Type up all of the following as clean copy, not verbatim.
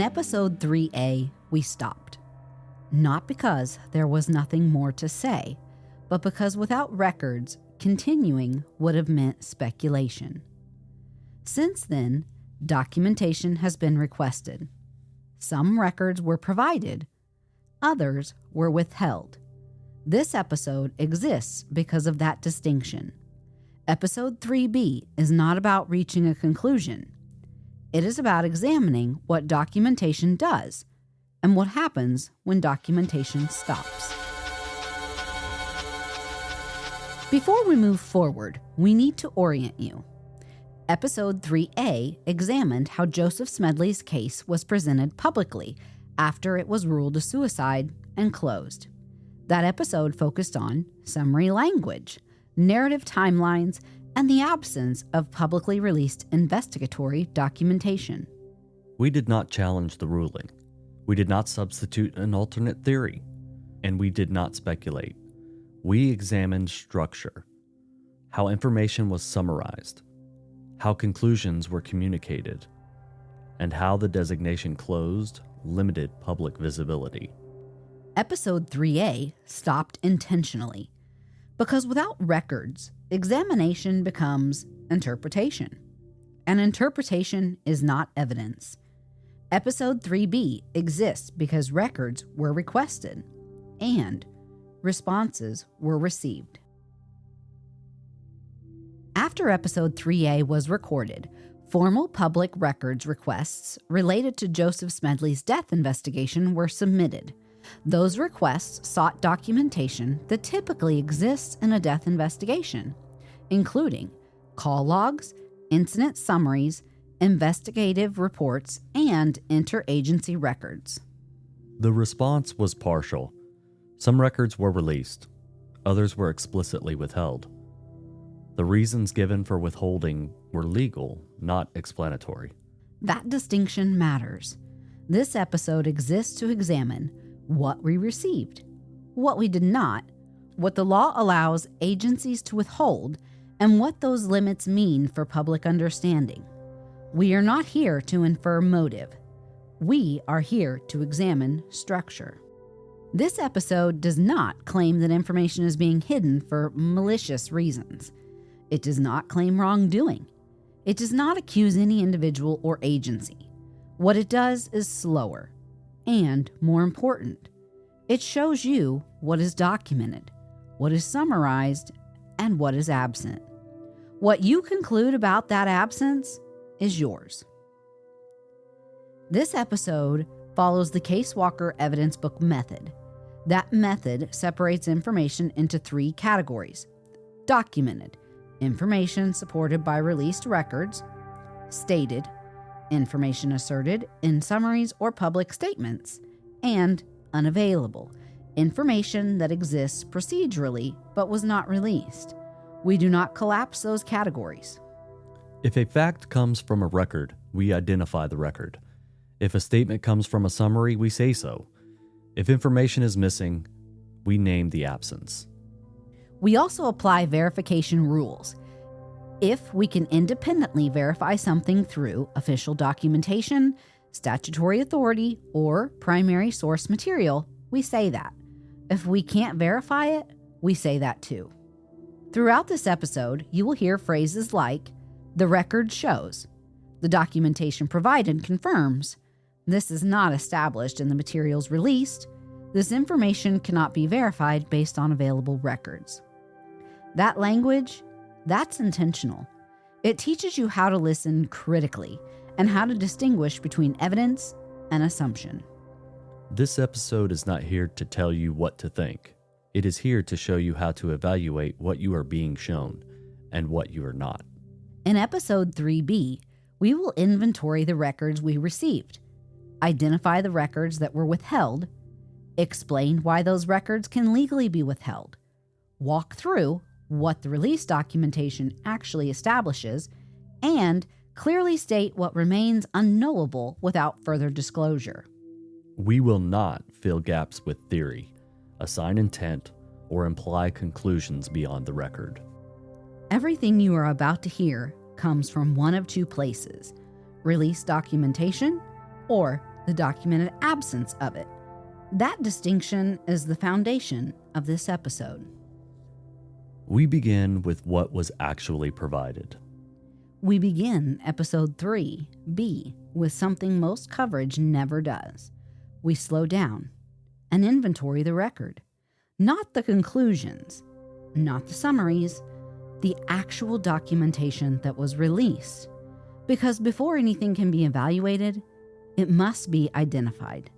In episode 3A, we stopped. Not because there was nothing more to say, but because without records, continuing would have meant speculation. Since then, documentation has been requested. Some records were provided, others were withheld. This episode exists because of that distinction. Episode 3B is not about reaching a conclusion. It is about examining what documentation does and what happens when documentation stops. Before we move forward, we need to orient you. Episode 3A examined how Joseph Smedley's case was presented publicly after it was ruled a suicide and closed. That episode focused on summary language, narrative timelines, and the absence of publicly released investigatory documentation. We did not challenge the ruling. We did not substitute an alternate theory, and we did not speculate. We examined structure, how information was summarized, how conclusions were communicated, and how the designation closed limited public visibility. Episode 3A stopped intentionally because without records, examination becomes interpretation, and interpretation is not evidence. Episode 3B exists because records were requested and responses were received. After Episode 3A was recorded, formal public records requests related to Joseph Smedley's death investigation were submitted. Those requests sought documentation that typically exists in a death investigation, including call logs, incident summaries, investigative reports, and interagency records. The response was partial. Some records were released, others were explicitly withheld. The reasons given for withholding were legal, not explanatory. That distinction matters. This episode exists to examine what we received, what we did not, what the law allows agencies to withhold, and what those limits mean for public understanding. We are not here to infer motive. We are here to examine structure. This episode does not claim that information is being hidden for malicious reasons. It does not claim wrongdoing. It does not accuse any individual or agency. What it does is slower and more important. It shows you what is documented, what is summarized, and what is absent. What you conclude about that absence is yours. This episode follows the Casewalker Evidence Book Method. That method separates information into 3 categories: documented, information supported by released records; stated, information asserted in summaries or public statements; and unavailable, information that exists procedurally but was not released. We do not collapse those categories. If a fact comes from a record, we identify the record. If a statement comes from a summary, we say so. If information is missing, we name the absence. We also apply verification rules. If we can independently verify something through official documentation, statutory authority, or primary source material, we say that. If we can't verify it, we say that too. Throughout this episode, you will hear phrases like, "the record shows," "the documentation provided confirms," "this is not established in the materials released," "this information cannot be verified based on available records." That language, that's intentional. It teaches you how to listen critically and how to distinguish between evidence and assumption. This episode is not here to tell you what to think. It is here to show you how to evaluate what you are being shown and what you are not. In episode 3B, we will inventory the records we received, identify the records that were withheld, explain why those records can legally be withheld, walk through what the release documentation actually establishes, and clearly state what remains unknowable without further disclosure. We will not fill gaps with theory, assign intent, or imply conclusions beyond the record. Everything you are about to hear comes from one of 2 places: release documentation or the the documented absence of it. That distinction is the foundation of this episode. We begin with what was actually provided. We begin episode 3B with something most coverage never does. We slow down and inventory the record, not the conclusions, not the summaries, the actual documentation that was released. Because before anything can be evaluated, it must be identified.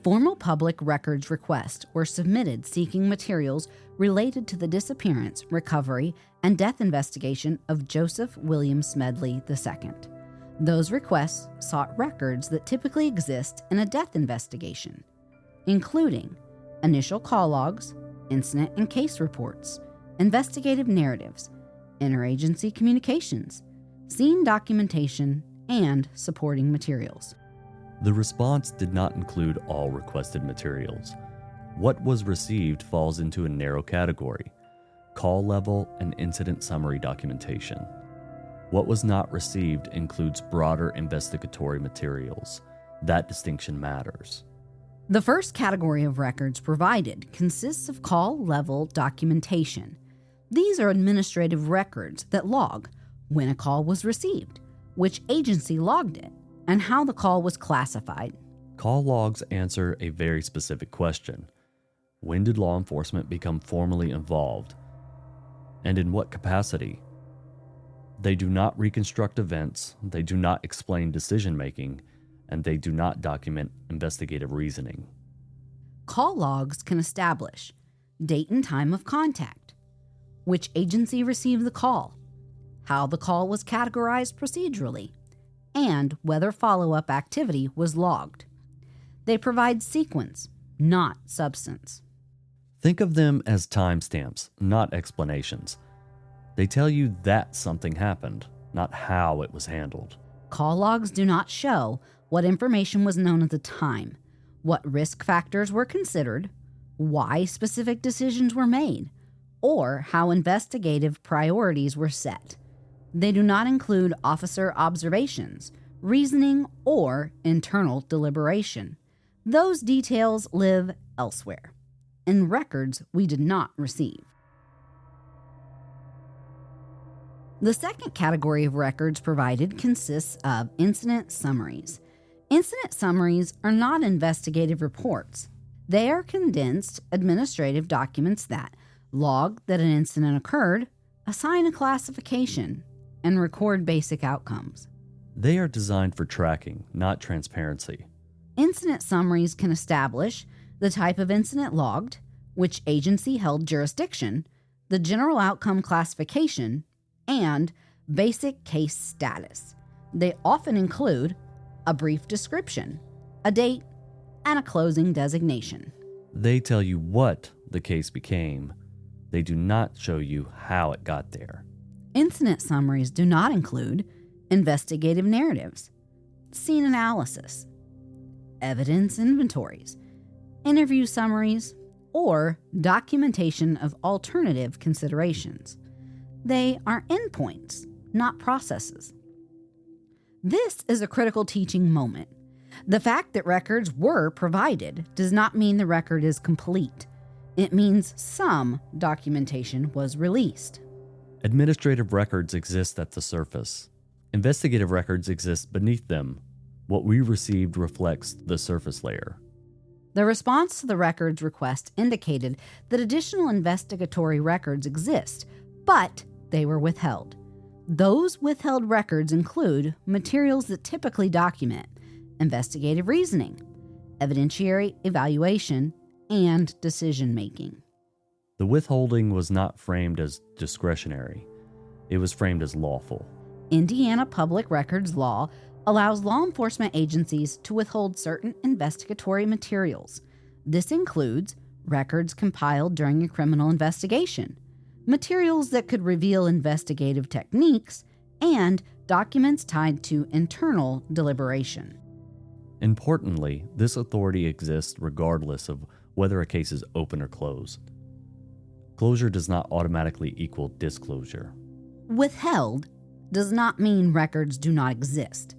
Formal public records requests were submitted seeking materials related to the disappearance, recovery, and death investigation of Joseph William Smedley II. Those requests sought records that typically exist in a death investigation, including initial call logs, incident and case reports, investigative narratives, interagency communications, scene documentation, and supporting materials. The response did not include all requested materials. What was received falls into a narrow category: call level and incident summary documentation. What was not received includes broader investigatory materials. That distinction matters. The first category of records provided consists of call-level documentation. These are administrative records that log when a call was received, which agency logged it, and how the call was classified. Call logs answer a very specific question. When did law enforcement become formally involved? And in what capacity? They do not reconstruct events, they do not explain decision-making, and they do not document investigative reasoning. Call logs can establish date and time of contact, which agency received the call, how the call was categorized procedurally, and whether follow-up activity was logged. They provide sequence, not substance. Think of them as timestamps, not explanations. They tell you that something happened, not how it was handled. Call logs do not show what information was known at the time, what risk factors were considered, why specific decisions were made, or how investigative priorities were set. They do not include officer observations, reasoning, or internal deliberation. Those details live elsewhere, in records we did not receive. The second category of records provided consists of incident summaries. Incident summaries are not investigative reports. They are condensed administrative documents that log that an incident occurred, assign a classification, and record basic outcomes. They are designed for tracking, not transparency. Incident summaries can establish the type of incident logged, which agency held jurisdiction, the general outcome classification, and basic case status. They often include a brief description, a date, and a closing designation. They tell you what the case became. They do not show you how it got there. Incident summaries do not include investigative narratives, scene analysis, evidence inventories, interview summaries, or documentation of alternative considerations. They are endpoints, not processes. This is a critical teaching moment. The fact that records were provided does not mean the record is complete. It means some documentation was released. Administrative records exist at the surface. Investigative records exist beneath them. What we received reflects the surface layer. The response to the records request indicated that additional investigatory records exist, but they were withheld. Those withheld records include materials that typically document investigative reasoning, evidentiary evaluation, and decision-making. The withholding was not framed as discretionary. It was framed as lawful. Indiana public records law allows law enforcement agencies to withhold certain investigatory materials. This includes records compiled during a criminal investigation, materials that could reveal investigative techniques, and documents tied to internal deliberation. Importantly, this authority exists regardless of whether a case is open or closed. Closure does not automatically equal disclosure. Withheld does not mean records do not exist.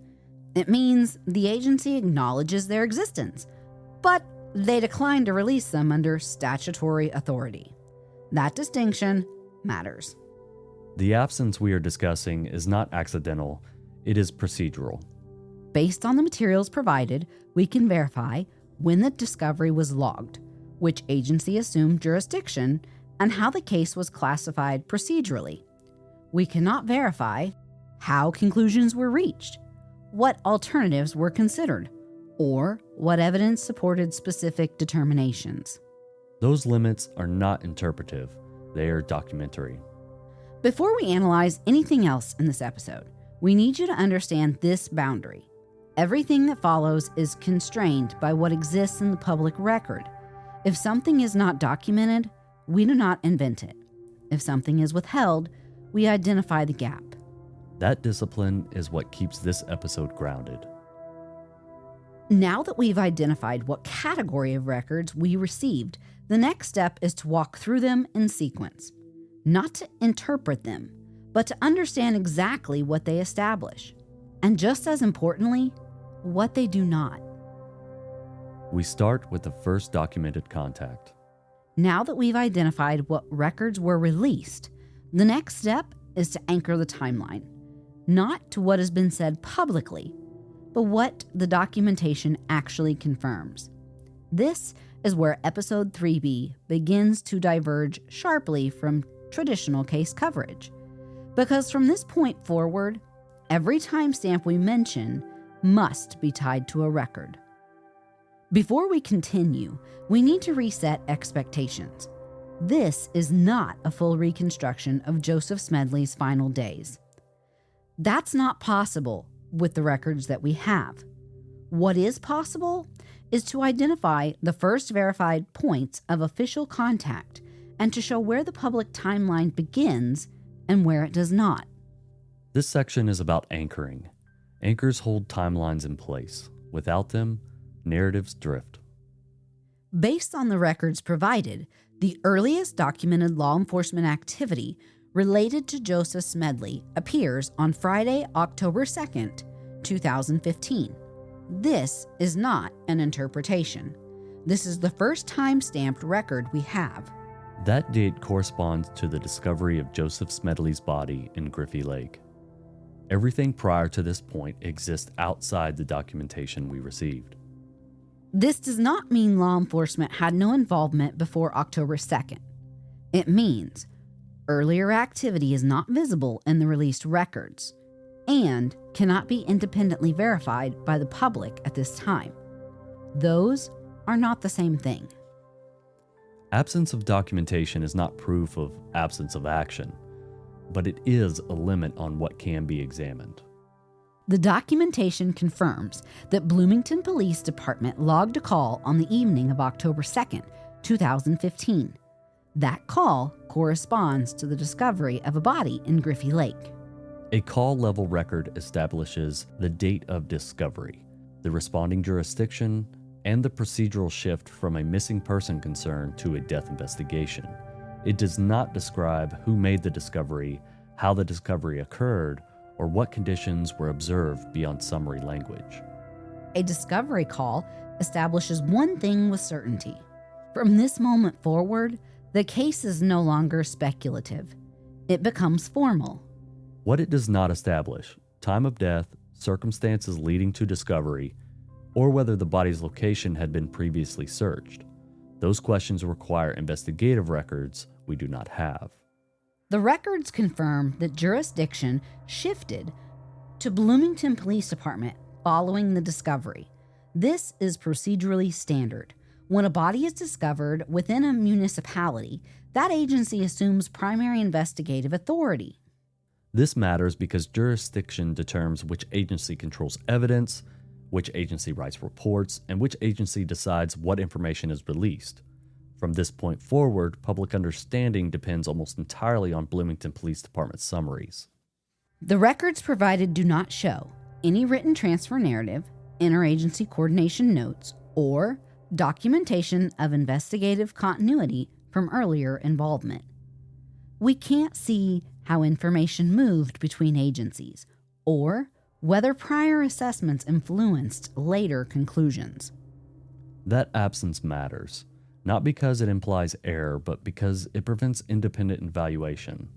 It means the agency acknowledges their existence, but they decline to release them under statutory authority. That distinction matters. The absence we are discussing is not accidental, it is procedural. Based on the materials provided, we can verify when the discovery was logged, which agency assumed jurisdiction, and how the case was classified procedurally. We cannot verify how conclusions were reached, what alternatives were considered, or what evidence supported specific determinations. Those limits are not interpretive, they are documentary. Before we analyze anything else in this episode, we need you to understand this boundary. Everything that follows is constrained by what exists in the public record. If something is not documented, we do not invent it. If something is withheld, we identify the gap. That discipline is what keeps this episode grounded. Now that we've identified what category of records we received, the next step is to walk through them in sequence. Not to interpret them, but to understand exactly what they establish. And just as importantly, what they do not. We start with the first documented contact. Now that we've identified what records were released, the next step is to anchor the timeline, not to what has been said publicly, but what the documentation actually confirms. This is where Episode 3B begins to diverge sharply from traditional case coverage, because from this point forward, every timestamp we mention must be tied to a record. Before we continue, we need to reset expectations. This is not a full reconstruction of Joseph Smedley's final days. That's not possible with the records that we have. What is possible is to identify the first verified points of official contact and to show where the public timeline begins and where it does not. This section is about anchoring. Anchors hold timelines in place. Without them, narratives drift. Based on the records provided, the earliest documented law enforcement activity related to Joseph Smedley appears on Friday, October 2nd, 2015. This is not an interpretation. This is the first time-stamped record we have. That date corresponds to the discovery of Joseph Smedley's body in Griffy Lake. Everything prior to this point exists outside the documentation we received. This does not mean law enforcement had no involvement before October 2nd. It means earlier activity is not visible in the released records and cannot be independently verified by the public at this time. Those are not the same thing. Absence of documentation is not proof of absence of action, but it is a limit on what can be examined. The documentation confirms that Bloomington Police Department logged a call on the evening of October 2nd, 2015. That call corresponds to the discovery of a body in Griffy Lake. A call level record establishes the date of discovery, the responding jurisdiction, and the procedural shift from a missing person concern to a death investigation. It does not describe who made the discovery, how the discovery occurred, or what conditions were observed beyond summary language. A discovery call establishes one thing with certainty. From this moment forward, the case is no longer speculative. It becomes formal. What it does not establish, time of death, circumstances leading to discovery, or whether the body's location had been previously searched. Those questions require investigative records we do not have. The records confirm that jurisdiction shifted to Bloomington Police Department following the discovery. This is procedurally standard. When a body is discovered within a municipality, that agency assumes primary investigative authority. This matters because jurisdiction determines which agency controls evidence, which agency writes reports, and which agency decides what information is released. From this point forward, public understanding depends almost entirely on Bloomington Police Department summaries. The records provided do not show any written transfer narrative, interagency coordination notes, or documentation of investigative continuity from earlier involvement. We can't see how information moved between agencies, or whether prior assessments influenced later conclusions. That absence matters, not because it implies error, but because it prevents independent evaluation.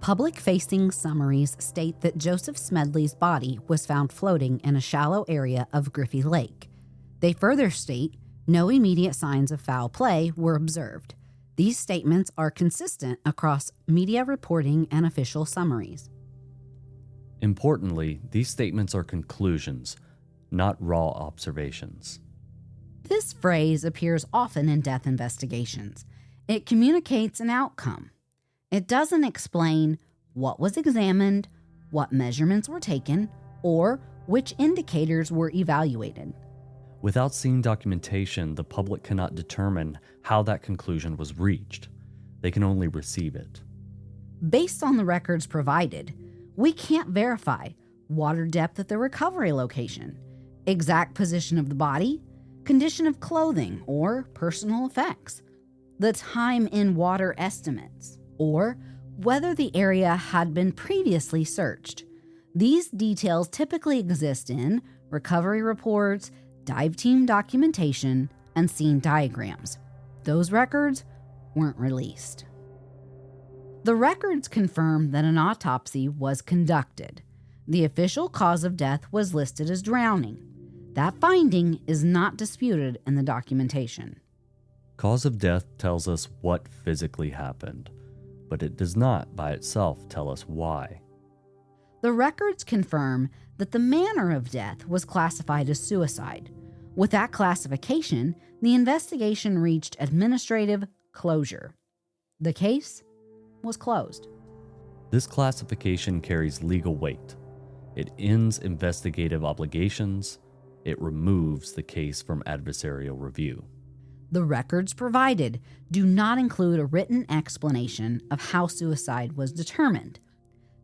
Public-facing summaries state that Joseph Smedley's body was found floating in a shallow area of Griffy Lake. They further state no immediate signs of foul play were observed. These statements are consistent across media reporting and official summaries. Importantly, these statements are conclusions, not raw observations. This phrase appears often in death investigations. It communicates an outcome. It doesn't explain what was examined, what measurements were taken, or which indicators were evaluated. Without seeing documentation, the public cannot determine how that conclusion was reached. They can only receive it. Based on the records provided, we can't verify water depth at the recovery location, exact position of the body, condition of clothing or personal effects, the time in water estimates, or whether the area had been previously searched. These details typically exist in recovery reports, dive team documentation, and scene diagrams. Those records weren't released. The records confirm that an autopsy was conducted. The official cause of death was listed as drowning. That finding is not disputed in the documentation. Cause of death tells us what physically happened, but it does not by itself tell us why. The records confirm that the manner of death was classified as suicide. With that classification, the investigation reached administrative closure. The case was closed. This classification carries legal weight. It ends investigative obligations. It removes the case from adversarial review. The records provided do not include a written explanation of how suicide was determined,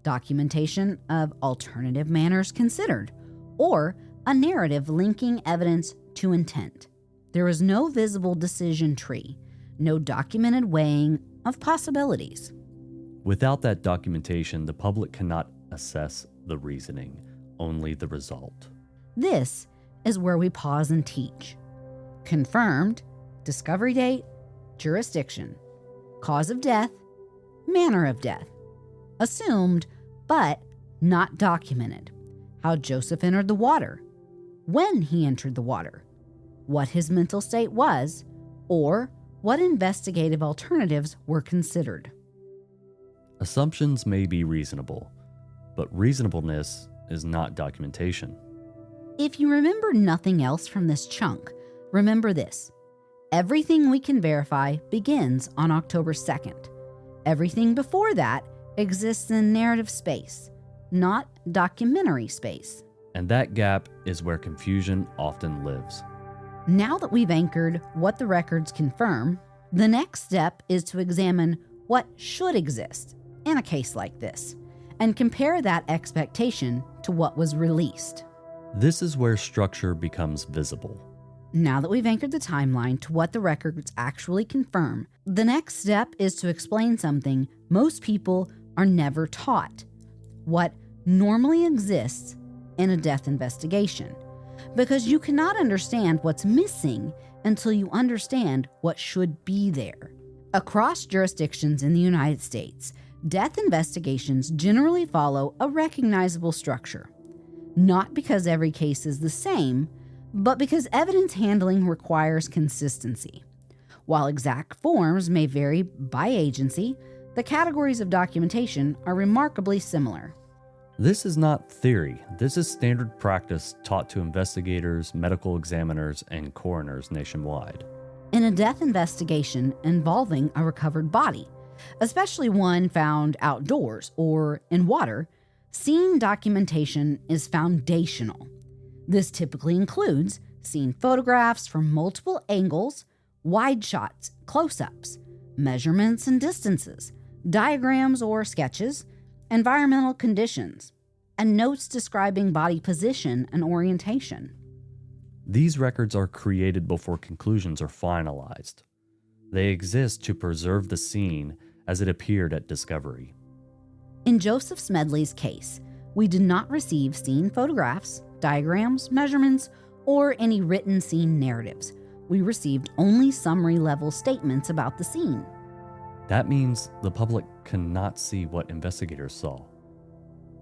documentation of alternative manners considered, or a narrative linking evidence to intent. There is no visible decision tree, no documented weighing of possibilities. Without that documentation, the public cannot assess the reasoning, only the result. This is where we pause and teach. Confirmed, discovery date, jurisdiction, cause of death, manner of death. Assumed, but not documented. How Joseph entered the water, when he entered the water, what his mental state was, or what investigative alternatives were considered. Assumptions may be reasonable, but reasonableness is not documentation. If you remember nothing else from this chunk, remember this. Everything we can verify begins on October 2nd. Everything before that exists in narrative space, not documentary space. And that gap is where confusion often lives. Now that we've anchored what the records confirm, the next step is to examine what should exist in a case like this, and compare that expectation to what was released. This is where structure becomes visible. Now that we've anchored the timeline to what the records actually confirm, the next step is to explain something most people are never taught: what normally exists in a death investigation. Because you cannot understand what's missing until you understand what should be there. Across jurisdictions in the United States, death investigations generally follow a recognizable structure. Not because every case is the same, but because evidence handling requires consistency. While exact forms may vary by agency, the categories of documentation are remarkably similar. This is not theory. This is standard practice taught to investigators, medical examiners, and coroners nationwide. In a death investigation involving a recovered body, especially one found outdoors or in water, scene documentation is foundational. This typically includes scene photographs from multiple angles, wide shots, close-ups, measurements and distances, diagrams or sketches, environmental conditions, and notes describing body position and orientation. These records are created before conclusions are finalized. They exist to preserve the scene as it appeared at discovery. In Joseph Smedley's case, we did not receive scene photographs, diagrams, measurements, or any written scene narratives. We received only summary-level statements about the scene. That means the public cannot see what investigators saw.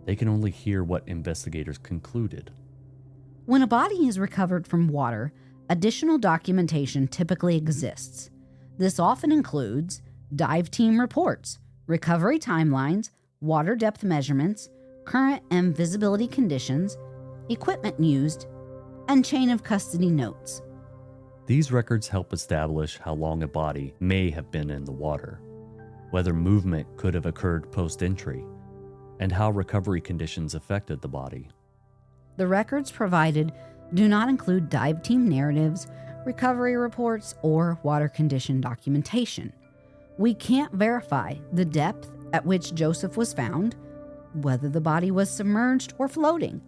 They can only hear what investigators concluded. When a body is recovered from water, additional documentation typically exists. This often includes dive team reports, recovery timelines, water depth measurements, current and visibility conditions, equipment used, and chain of custody notes. These records help establish how long a body may have been in the water, whether movement could have occurred post-entry, and how recovery conditions affected the body. The records provided do not include dive team narratives, recovery reports, or water condition documentation. We can't verify the depth at which Joseph was found, whether the body was submerged or floating,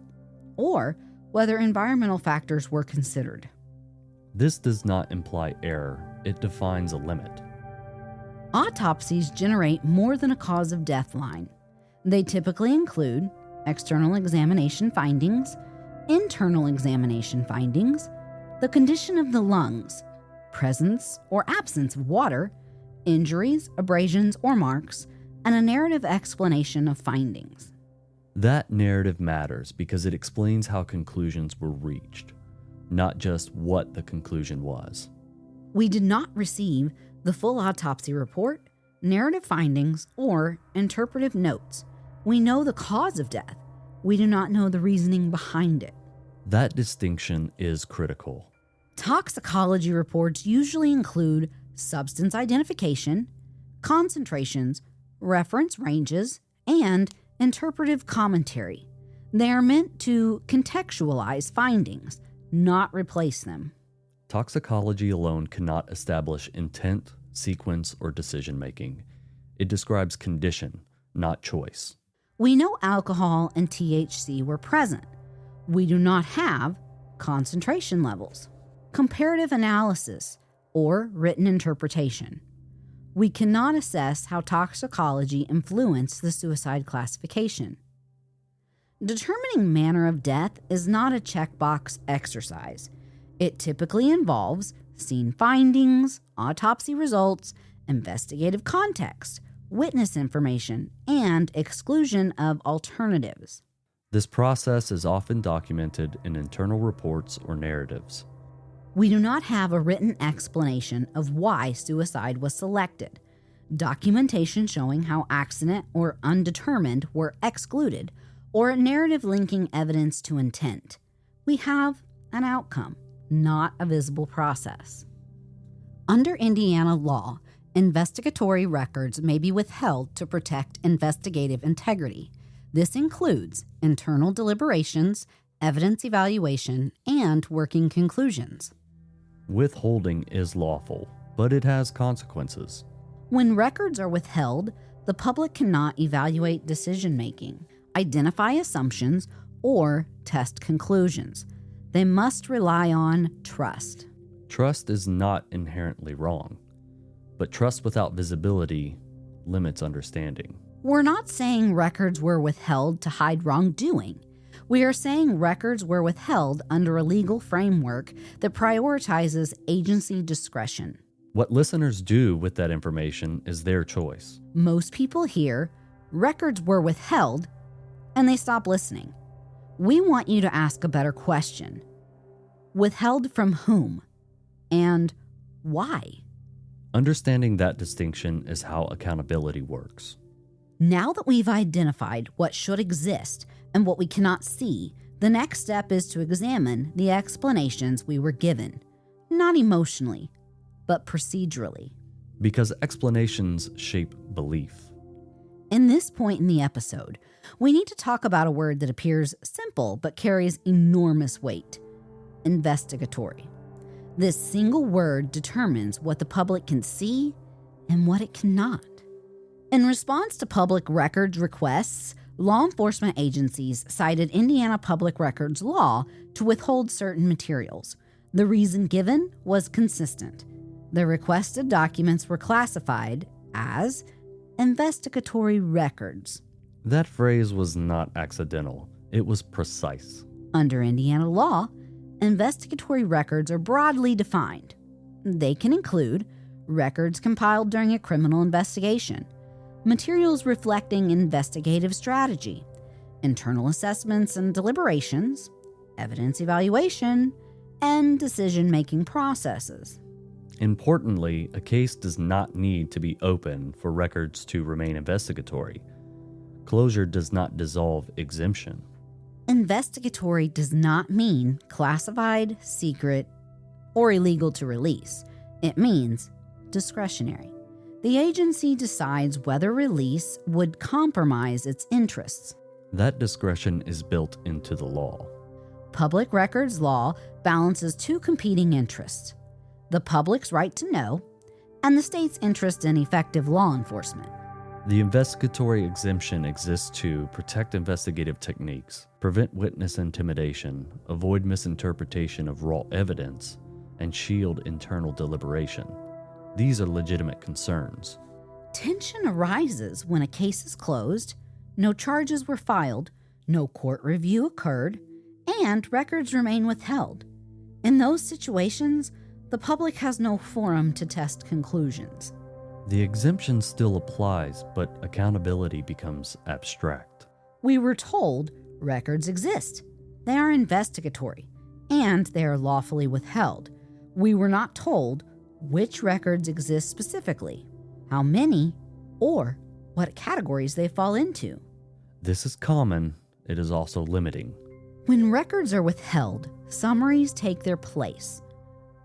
or whether environmental factors were considered. This does not imply error, it defines a limit. Autopsies generate more than a cause of death line. They typically include external examination findings, internal examination findings, the condition of the lungs, presence or absence of water, injuries, abrasions, or marks, and a narrative explanation of findings. That narrative matters because it explains how conclusions were reached, not just what the conclusion was. We did not receive the full autopsy report, narrative findings, or interpretive notes. We know the cause of death. We do not know the reasoning behind it. That distinction is critical. Toxicology reports usually include substance identification, concentrations, reference ranges, and interpretive commentary. They are meant to contextualize findings, not replace them. Toxicology alone cannot establish intent, sequence, or decision-making. It describes condition, not choice. We know alcohol and THC were present. We do not have concentration levels, comparative analysis, or written interpretation. We cannot assess how toxicology influenced the suicide classification. Determining manner of death is not a checkbox exercise. It typically involves scene findings, autopsy results, investigative context, witness information, and exclusion of alternatives. This process is often documented in internal reports or narratives. We do not have a written explanation of why suicide was selected, documentation showing how accident or undetermined were excluded, or a narrative linking evidence to intent. We have an outcome, not a visible process. Under Indiana law, investigatory records may be withheld to protect investigative integrity. This includes internal deliberations, evidence evaluation, and working conclusions. Withholding is lawful, but it has consequences. When records are withheld, the public cannot evaluate decision-making, identify assumptions, or test conclusions. They must rely on trust. Trust is not inherently wrong, but trust without visibility limits understanding. We're not saying records were withheld to hide wrongdoing. We are saying records were withheld under a legal framework that prioritizes agency discretion. What listeners do with that information is their choice. Most people hear, records were withheld, and they stop listening. We want you to ask a better question. Withheld from whom? And why? Understanding that distinction is how accountability works. Now that we've identified what should exist and what we cannot see, the next step is to examine the explanations we were given, not emotionally, but procedurally. Because explanations shape belief. In this point in the episode, we need to talk about a word that appears simple but carries enormous weight: investigatory. This single word determines what the public can see and what it cannot. In response to public records requests, law enforcement agencies cited Indiana public records law to withhold certain materials. The reason given was consistent. The requested documents were classified as investigatory records. That phrase was not accidental. It was precise. Under Indiana law, investigatory records are broadly defined. They can include records compiled during a criminal investigation, materials reflecting investigative strategy, internal assessments and deliberations, evidence evaluation, and decision-making processes. Importantly, a case does not need to be open for records to remain investigatory. Closure does not dissolve exemption. Investigatory does not mean classified, secret, or illegal to release. It means discretionary. The agency decides whether release would compromise its interests. That discretion is built into the law. Public records law balances two competing interests: the public's right to know and the state's interest in effective law enforcement. The investigatory exemption exists to protect investigative techniques, prevent witness intimidation, avoid misinterpretation of raw evidence, and shield internal deliberation. These are legitimate concerns. Tension arises when a case is closed, no charges were filed, no court review occurred, and records remain withheld. In those situations, the public has no forum to test conclusions. The exemption still applies, but accountability becomes abstract. We were told records exist. They are investigatory, and they are lawfully withheld. We were not told which records exist specifically, how many, or what categories they fall into. This is common. It is also limiting. When records are withheld, summaries take their place.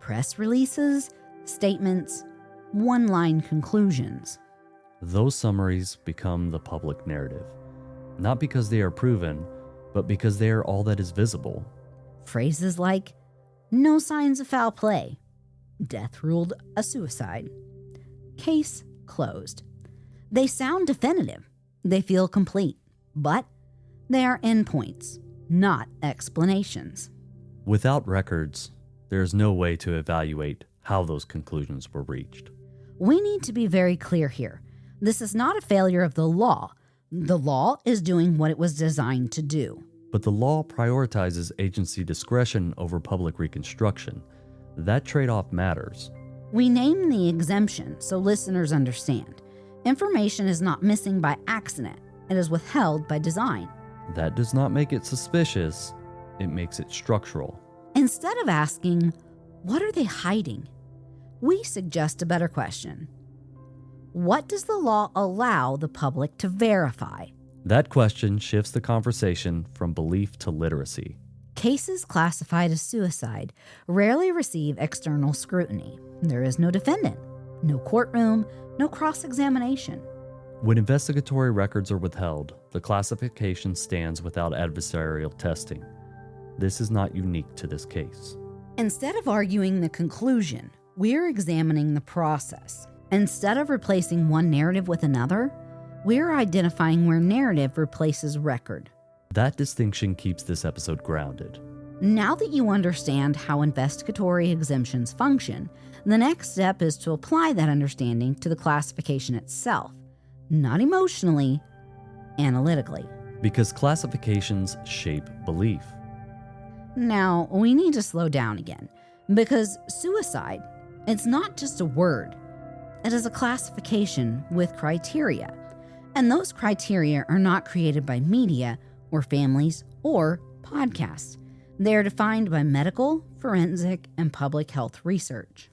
Press releases, statements, one-line conclusions. Those summaries become the public narrative, not because they are proven, but because they are all that is visible. Phrases like, no signs of foul play, death ruled a suicide, case closed. They sound definitive, they feel complete, but they are endpoints, not explanations. Without records, there is no way to evaluate how those conclusions were reached. We need to be very clear here. This is not a failure of the law. The law is doing what it was designed to do. But the law prioritizes agency discretion over public reconstruction. That trade-off matters. We name the exemption so listeners understand. Information is not missing by accident. It is withheld by design. That does not make it suspicious. It makes it structural. Instead of asking, what are they hiding? We suggest a better question. What does the law allow the public to verify? That question shifts the conversation from belief to literacy. Cases classified as suicide rarely receive external scrutiny. There is no defendant, no courtroom, no cross-examination. When investigatory records are withheld, the classification stands without adversarial testing. This is not unique to this case. Instead of arguing the conclusion, we're examining the process. Instead of replacing one narrative with another, we're identifying where narrative replaces record. That distinction keeps this episode grounded. Now that you understand how investigatory exemptions function, the next step is to apply that understanding to the classification itself, not emotionally, analytically. Because classifications shape belief. Now, we need to slow down again, because suicide, it's not just a word. It is a classification with criteria, and those criteria are not created by media or families or podcasts. They are defined by medical, forensic, and public health research.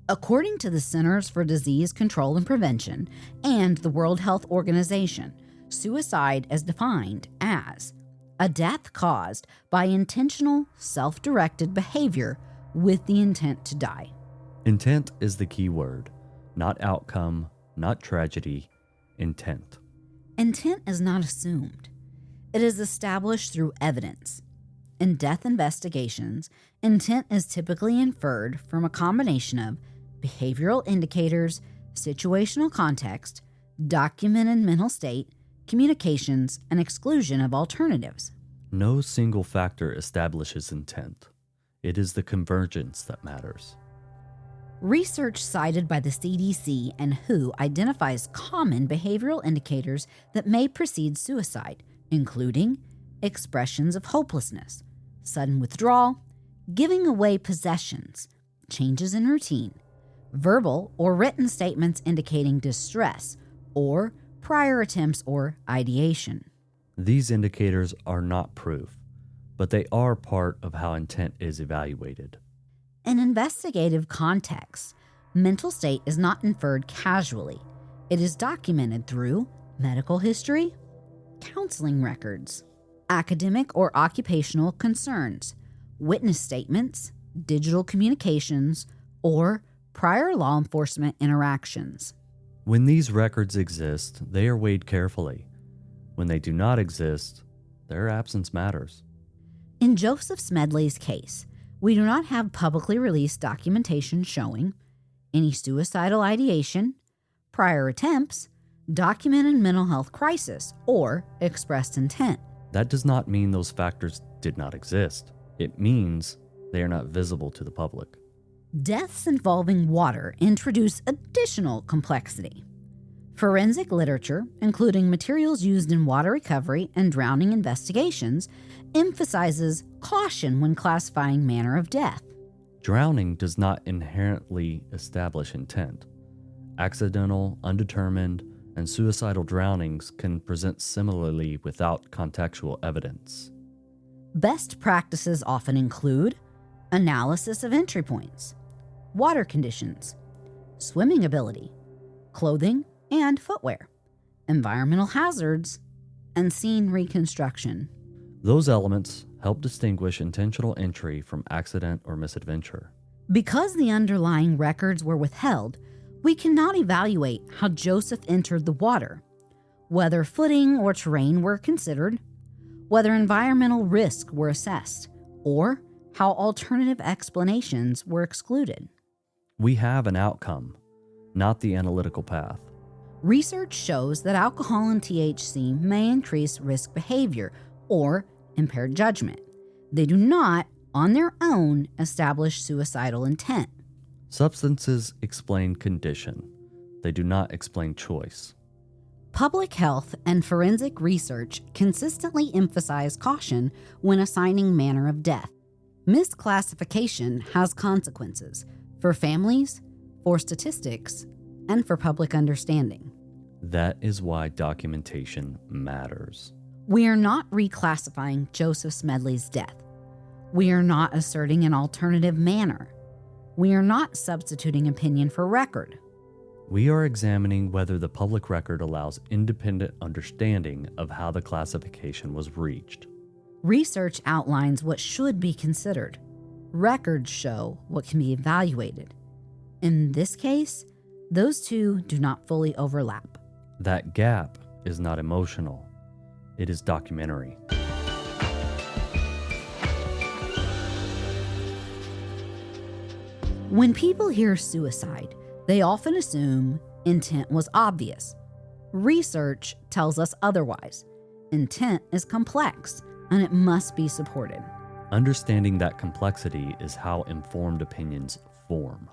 According to the Centers for Disease Control and Prevention and the World Health Organization, suicide is defined as a death caused by intentional, self-directed behavior with the intent to die. Intent is the key word, not outcome, not tragedy, intent. Intent is not assumed. It is established through evidence. In death investigations, intent is typically inferred from a combination of behavioral indicators, situational context, documented mental state, communications, and exclusion of alternatives. No single factor establishes intent. It is the convergence that matters. Research cited by the CDC and WHO identifies common behavioral indicators that may precede suicide, including expressions of hopelessness, sudden withdrawal, giving away possessions, changes in routine, verbal or written statements indicating distress, or prior attempts or ideation. These indicators are not proof, but they are part of how intent is evaluated. In investigative contexts, mental state is not inferred casually. It is documented through medical history, counseling records, academic or occupational concerns, witness statements, digital communications, or prior law enforcement interactions. When these records exist, they are weighed carefully. When they do not exist, their absence matters. In Joseph Smedley's case, we do not have publicly released documentation showing any suicidal ideation, prior attempts, documented mental health crisis, or expressed intent. That does not mean those factors did not exist. It means they are not visible to the public. Deaths involving water introduce additional complexity. Forensic literature, including materials used in water recovery and drowning investigations, emphasizes caution when classifying manner of death. Drowning does not inherently establish intent. Accidental, undetermined, and suicidal drownings can present similarly without contextual evidence. Best practices often include analysis of entry points, water conditions, swimming ability, clothing and footwear, environmental hazards, and scene reconstruction. Those elements help distinguish intentional entry from accident or misadventure. Because the underlying records were withheld, we cannot evaluate how Joseph entered the water, whether footing or terrain were considered, whether environmental risks were assessed, or how alternative explanations were excluded. We have an outcome, not the analytical path. Research shows that alcohol and THC may increase risk behavior or impaired judgment. They do not, on their own, establish suicidal intent. Substances explain condition. They do not explain choice. Public health and forensic research consistently emphasize caution when assigning manner of death. Misclassification has consequences for families, for statistics, and for public understanding. That is why documentation matters. We are not reclassifying Joseph Smedley's death. We are not asserting an alternative manner. We are not substituting opinion for record. We are examining whether the public record allows independent understanding of how the classification was reached. Research outlines what should be considered. Records show what can be evaluated. In this case, those two do not fully overlap. That gap is not emotional. It is documentary. When people hear suicide, they often assume intent was obvious. Research tells us otherwise. Intent is complex, and it must be supported. Understanding that complexity is how informed opinions form.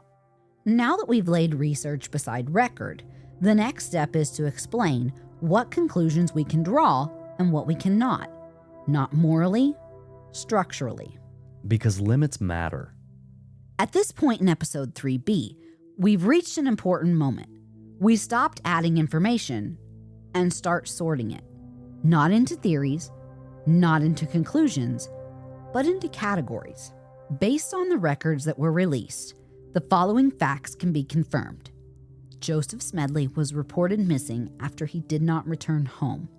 Now that we've laid research beside record, the next step is to explain what conclusions we can draw and what we cannot, not morally, structurally. Because limits matter. At this point in episode 3B, we've reached an important moment. We stopped adding information and start sorting it, not into theories, not into conclusions, but into categories. Based on the records that were released, the following facts can be confirmed. Joseph Smedley was reported missing after he did not return home.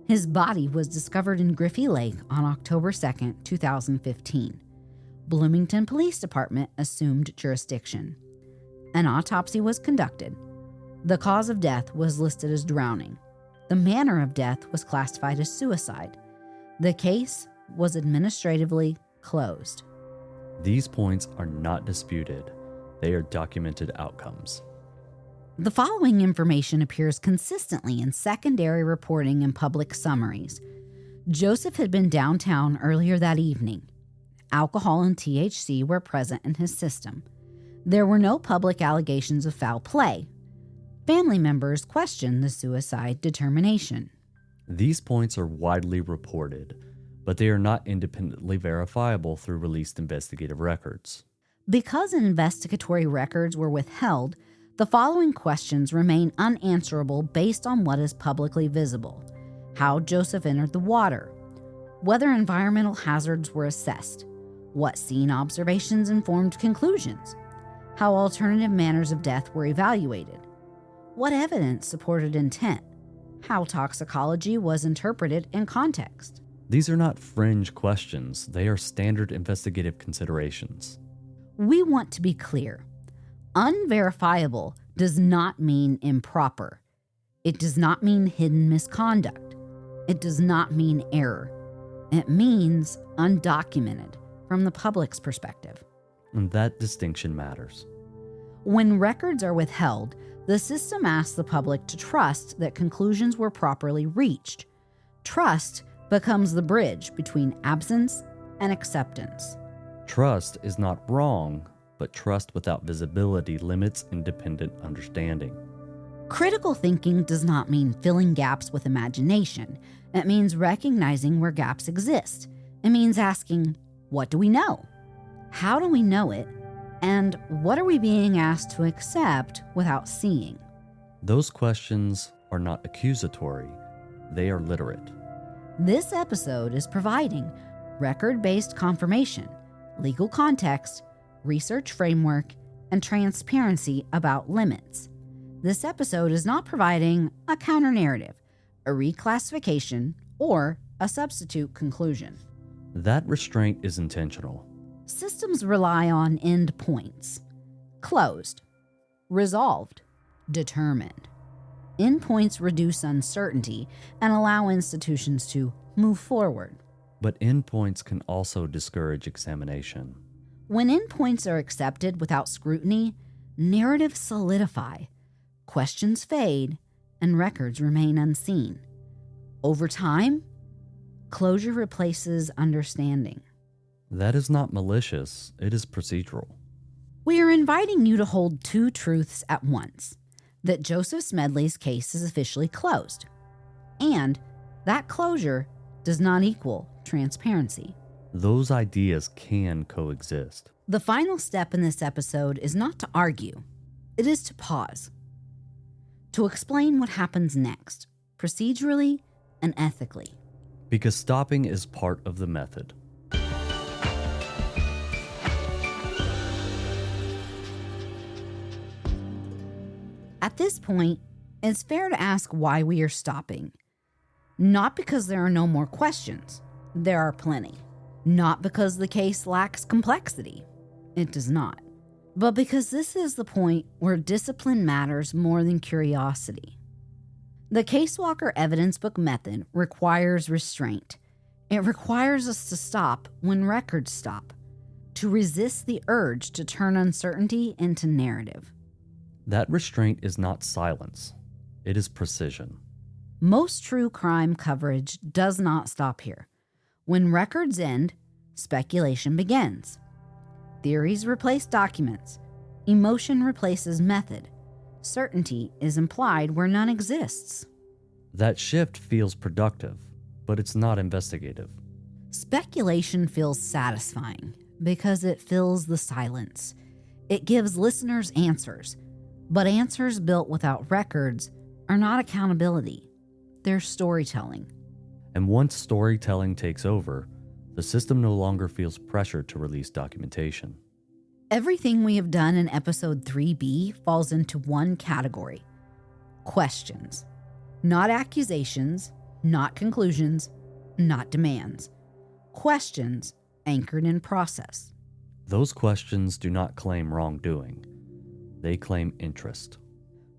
His body was discovered in Griffy Lake on October 2, 2015. Bloomington Police Department assumed jurisdiction. An autopsy was conducted. The cause of death was listed as drowning. The manner of death was classified as suicide. The case was administratively closed. These points are not disputed. They are documented outcomes. The following information appears consistently in secondary reporting and public summaries. Joseph had been downtown earlier that evening. alcohol and THC were present in his system. There were no public allegations of foul play. Family members questioned the suicide determination. These points are widely reported, but they are not independently verifiable through released investigative records. Because investigatory records were withheld, the following questions remain unanswerable based on what is publicly visible: how Joseph entered the water, whether environmental hazards were assessed, what scene observations informed conclusions, how alternative manners of death were evaluated, what evidence supported intent, how toxicology was interpreted in context. These are not fringe questions, they are standard investigative considerations. We want to be clear. Unverifiable does not mean improper. It does not mean hidden misconduct. It does not mean error. It means undocumented from the public's perspective. And that distinction matters. When records are withheld, the system asks the public to trust that conclusions were properly reached. Trust becomes the bridge between absence and acceptance. Trust is not wrong, but trust without visibility limits independent understanding. Critical thinking does not mean filling gaps with imagination. It means recognizing where gaps exist. It means asking, what do we know? How do we know it? And what are we being asked to accept without seeing? Those questions are not accusatory, they are literate. This episode is providing record-based confirmation, legal context, research framework, and transparency about limits. This episode is not providing a counter-narrative, a reclassification, or a substitute conclusion. That restraint is intentional. Systems rely on endpoints: closed, resolved, determined. Endpoints reduce uncertainty and allow institutions to move forward. But endpoints can also discourage examination. When endpoints are accepted without scrutiny, narratives solidify, questions fade, and records remain unseen. Over time, closure replaces understanding. That is not malicious, it is procedural. We are inviting you to hold two truths at once: that Joseph Smedley's case is officially closed, and that closure does not equal transparency. Those ideas can coexist. The final step in this episode is not to argue, it is to pause, to explain what happens next, procedurally and ethically. Because stopping is part of the method. At this point, it's fair to ask why we are stopping. Not because there are no more questions. There are plenty. Not because the case lacks complexity. It does not. But because this is the point where discipline matters more than curiosity. The Casewalker Evidence Book Method requires restraint. It requires us to stop when records stop, to resist the urge to turn uncertainty into narrative. That restraint is not silence, it is precision. Most true crime coverage does not stop here. When records end, speculation begins. Theories replace documents. Emotion replaces method. Certainty is implied where none exists. That shift feels productive, but it's not investigative. Speculation feels satisfying because it fills the silence. It gives listeners answers, but answers built without records are not accountability. They're storytelling. And once storytelling takes over, the system no longer feels pressure to release documentation. Everything we have done in episode 3B falls into one category: questions. Not accusations, not conclusions, not demands. Questions anchored in process. Those questions do not claim wrongdoing. They claim interest.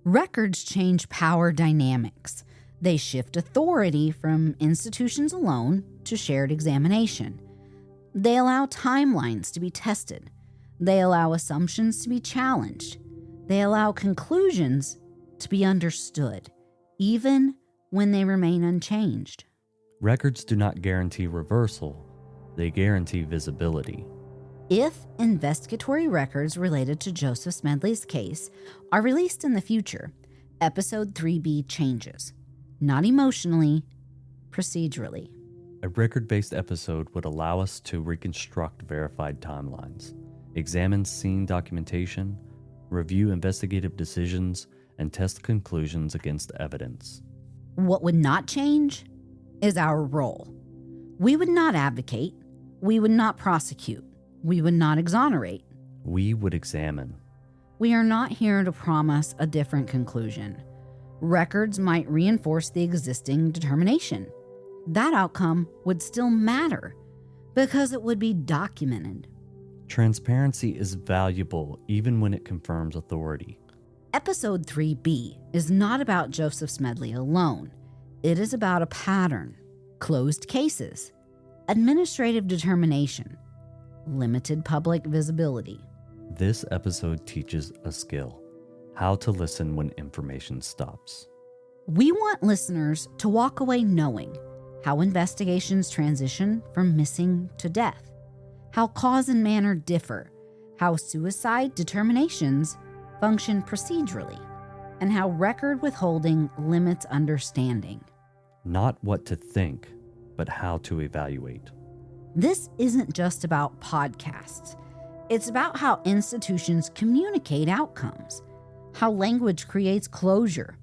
Records change power dynamics. They shift authority from institutions alone to shared examination. They allow timelines to be tested. They allow assumptions to be challenged. They allow conclusions to be understood, even when they remain unchanged. Records do not guarantee reversal, They guarantee visibility. If investigatory records related to Joseph Smedley's case are released in the future, Episode 3B changes. Not emotionally, procedurally. A record-based episode would allow us to reconstruct verified timelines, examine scene documentation, review investigative decisions, and test conclusions against evidence. What would not change is our role. We would not advocate. We would not prosecute. We would not exonerate. We would examine. We are not here to promise a different conclusion. Records might reinforce the existing determination. That outcome would still matter because it would be documented. Transparency is valuable even when it confirms authority. Episode 3B is not about Joseph Smedley alone. It is about a pattern, closed cases, administrative determination, limited public visibility. This episode teaches a skill: how to listen when information stops. We want listeners to walk away knowing how investigations transition from missing to death, how cause and manner differ, how suicide determinations function procedurally, and how record withholding limits understanding. Not what to think, but how to evaluate. This isn't just about podcasts. It's about how institutions communicate outcomes, how language creates closure,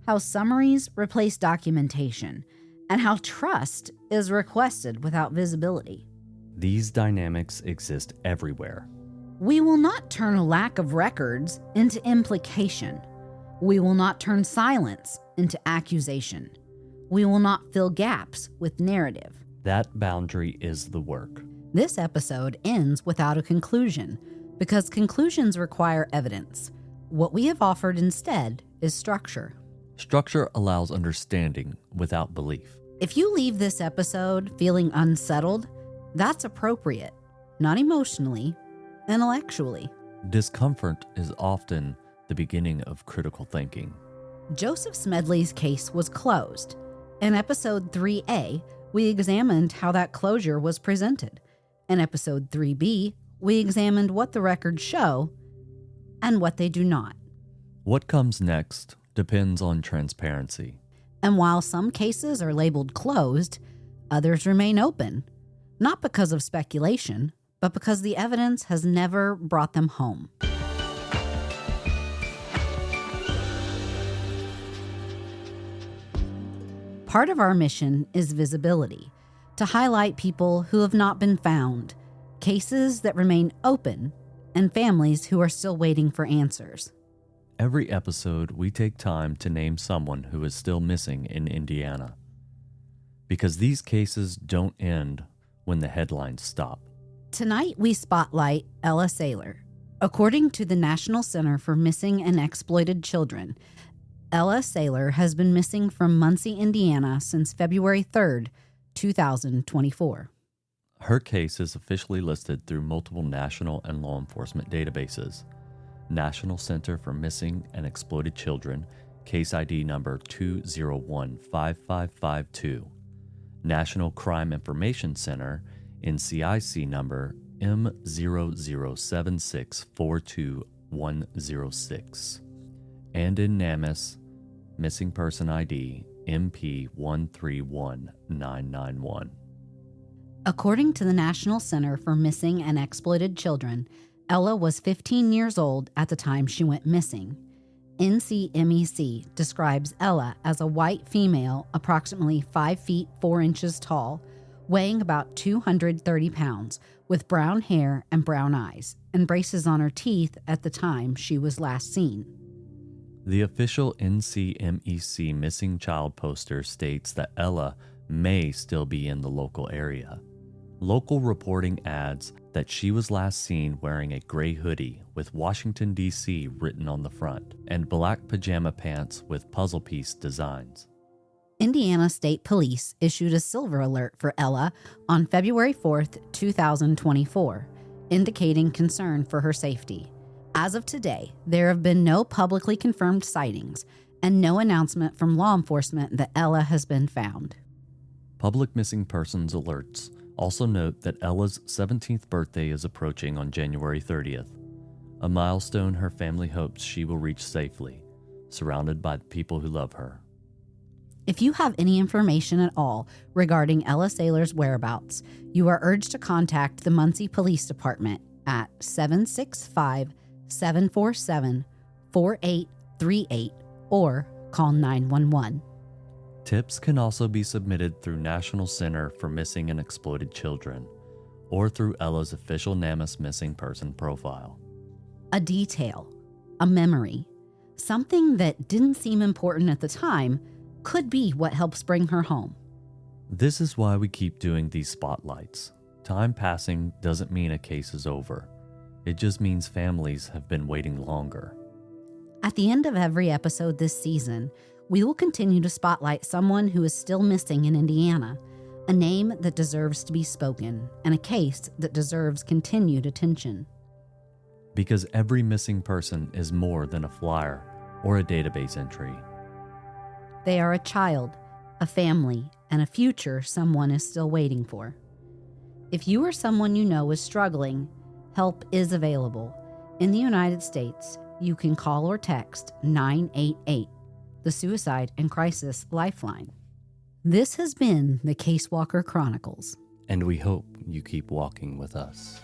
how summaries replace documentation, and how trust is requested without visibility. These dynamics exist everywhere. We will not turn a lack of records into implication. We will not turn silence into accusation. We will not fill gaps with narrative. That boundary is the work. This episode ends without a conclusion because conclusions require evidence. What we have offered instead is structure. Structure allows understanding without belief. If you leave this episode feeling unsettled, that's appropriate, not emotionally, intellectually. Discomfort is often the beginning of critical thinking. Joseph Smedley's case was closed. In episode 3A, we examined how that closure was presented. In episode 3B, we examined what the records show and what they do not. What comes next depends on transparency. And while some cases are labeled closed, others remain open, not because of speculation, but because the evidence has never brought them home. Part of our mission is visibility, to highlight people who have not been found, cases that remain open, and families who are still waiting for answers. Every episode, we take time to name someone who is still missing in Indiana. Because these cases don't end when the headlines stop. Tonight, we spotlight Ella Saylor. According to the National Center for Missing and Exploited Children, Ella Saylor has been missing from Muncie, Indiana since February 3rd, 2024. Her case is officially listed through multiple national and law enforcement databases. National Center for Missing and Exploited Children, case ID number 2015552. National Crime Information Center, NCIC number M0076421106. And in NamUs, Missing Person ID MP131991. According to the National Center for Missing and Exploited Children, Ella was 15 years old at the time she went missing. NCMEC describes Ella as a white female, approximately 5 feet 4 inches tall, weighing about 230 pounds, with brown hair and brown eyes, and braces on her teeth at the time she was last seen. The official NCMEC missing child poster states that Ella may still be in the local area. Local reporting adds that she was last seen wearing a gray hoodie with Washington, D.C. written on the front, and black pajama pants with puzzle piece designs. Indiana State Police issued a silver alert for Ella on February 4th, 2024, indicating concern for her safety. As of today, there have been no publicly confirmed sightings and no announcement from law enforcement that Ella has been found. Public missing persons alerts Also note that Ella's 17th birthday is approaching on January 30th, a milestone her family hopes she will reach safely, surrounded by the people who love her. If you have any information at all regarding Ella Saylor's whereabouts, you are urged to contact the Muncie Police Department at 765-747-4838 or call 911. Tips can also be submitted through National Center for Missing and Exploited Children or through Ella's official NamUs missing person profile. A detail, a memory, something that didn't seem important at the time could be what helps bring her home. This is why we keep doing these spotlights. Time passing doesn't mean a case is over. It just means families have been waiting longer. At the end of every episode this season, we will continue to spotlight someone who is still missing in Indiana, a name that deserves to be spoken, and a case that deserves continued attention. Because every missing person is more than a flyer or a database entry. They are a child, a family, and a future someone is still waiting for. If you or someone you know is struggling, help is available. In the United States, you can call or text 988, the Suicide and Crisis Lifeline. This has been the Casewalker Chronicles. And we hope you keep walking with us.